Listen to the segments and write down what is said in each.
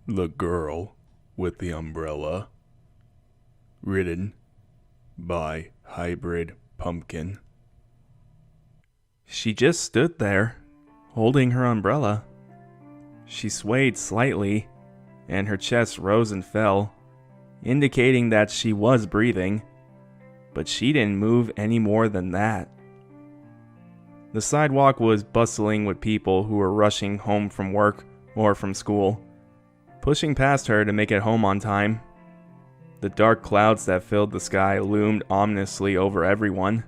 The Girl with the Umbrella. Written by HybridPumpkin. She just stood there, holding her umbrella. She swayed slightly, and her chest rose and fell, indicating that she was breathing, but she didn't move any more than that. The sidewalk was bustling with people who were rushing home from work or from school, pushing past her to make it home on time. The dark clouds that filled the sky loomed ominously over everyone,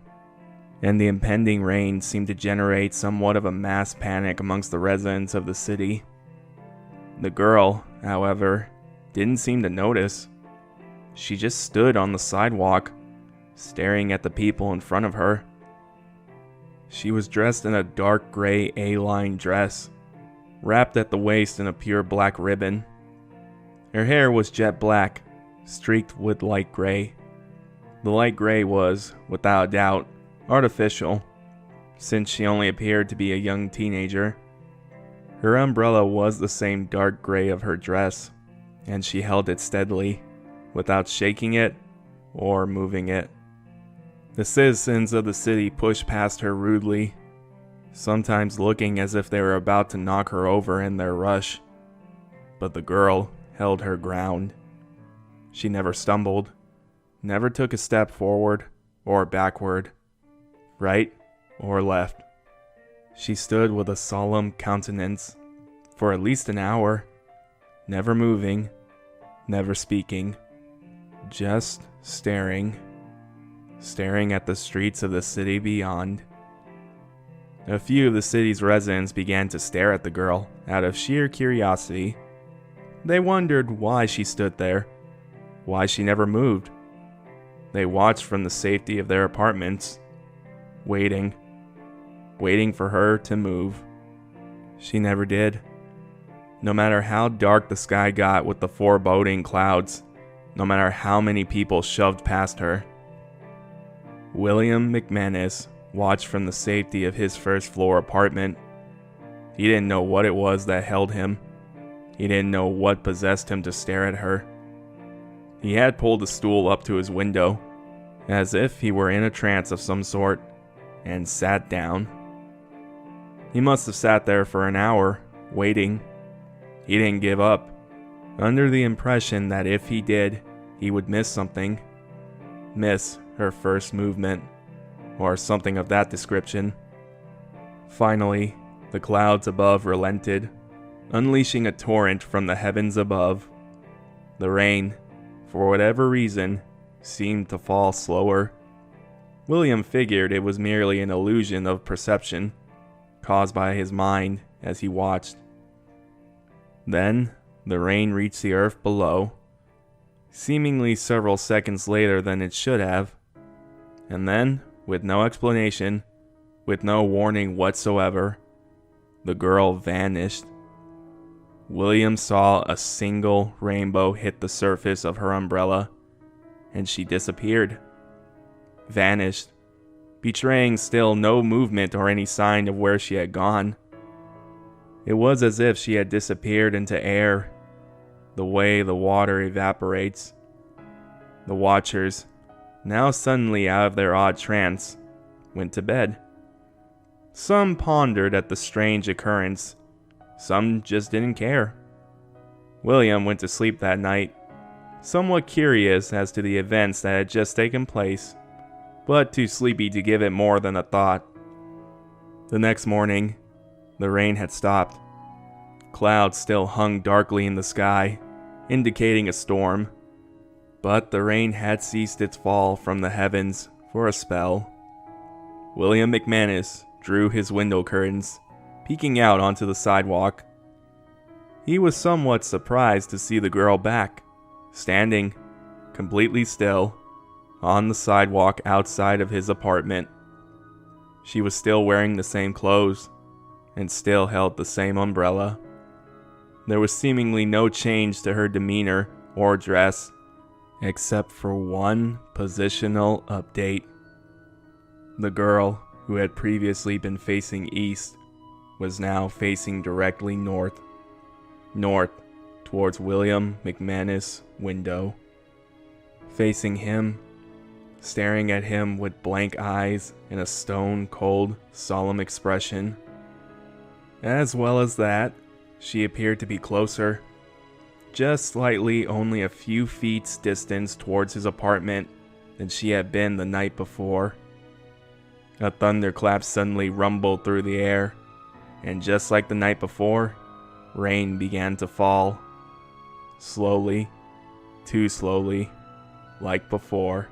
and the impending rain seemed to generate somewhat of a mass panic amongst the residents of the city. The girl, however, didn't seem to notice. She just stood on the sidewalk, staring at the people in front of her. She was dressed in a dark gray A-line dress, wrapped at the waist in a pure black ribbon. Her hair was jet black, streaked with light gray. The light gray was, without a doubt, artificial, since she only appeared to be a young teenager. Her umbrella was the same dark gray of her dress, and she held it steadily, without shaking it or moving it. The citizens of the city pushed past her rudely, sometimes looking as if they were about to knock her over in their rush. But the girl held her ground. She never stumbled, never took a step forward or backward, right or left. She stood with a solemn countenance for at least an hour, never moving, never speaking, just staring at the streets of the city beyond. A few of the city's residents began to stare at the girl out of sheer curiosity. They wondered why she stood there, why she never moved. They watched from the safety of their apartments, waiting for her to move. She never did. No matter how dark the sky got with the foreboding clouds, no matter how many people shoved past her. William McManus watched from the safety of his first-floor apartment. He didn't know what it was that held him. He didn't know what possessed him to stare at her. He had pulled a stool up to his window, as if he were in a trance of some sort, and sat down. He must have sat there for an hour, waiting. He didn't give up, under the impression that if he did, he would miss something. Miss her first movement, or something of that description. Finally, the clouds above relented, unleashing a torrent from the heavens above. The rain, for whatever reason, seemed to fall slower. William figured it was merely an illusion of perception, caused by his mind as he watched. Then, the rain reached the earth below, seemingly several seconds later than it should have. And then, with no explanation, with no warning whatsoever, the girl vanished. William saw a single rainbow hit the surface of her umbrella, and she disappeared. Vanished, betraying still no movement or any sign of where she had gone. It was as if she had disappeared into air, the way the water evaporates. The watchers, now suddenly out of their odd trance, went to bed. Some pondered at the strange occurrence. Some just didn't care. William went to sleep that night, somewhat curious as to the events that had just taken place, but too sleepy to give it more than a thought. The next morning, the rain had stopped. Clouds still hung darkly in the sky, indicating a storm, but the rain had ceased its fall from the heavens for a spell. William McManus drew his window curtains, peeking out onto the sidewalk. He was somewhat surprised to see the girl back, standing, completely still, on the sidewalk outside of his apartment. She was still wearing the same clothes, and still held the same umbrella. There was seemingly no change to her demeanor or dress, except for one positional update. The girl, who had previously been facing east, was now facing directly north towards William McManus' window. Facing him, staring at him with blank eyes and a stone-cold, solemn expression. As well as that, she appeared to be closer, just slightly, only a few feet's distance towards his apartment than she had been the night before. A thunderclap suddenly rumbled through the air, and just like the night before, rain began to fall. Slowly, too slowly, like before.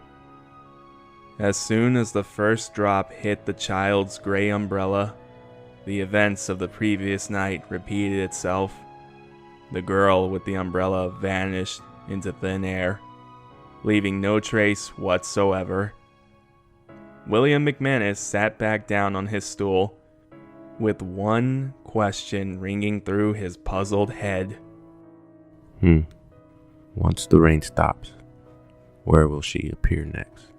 As soon as the first drop hit the child's gray umbrella, the events of the previous night repeated itself. The girl with the umbrella vanished into thin air, leaving no trace whatsoever. William McManus sat back down on his stool, with one question ringing through his puzzled head. Once the rain stops, where will she appear next?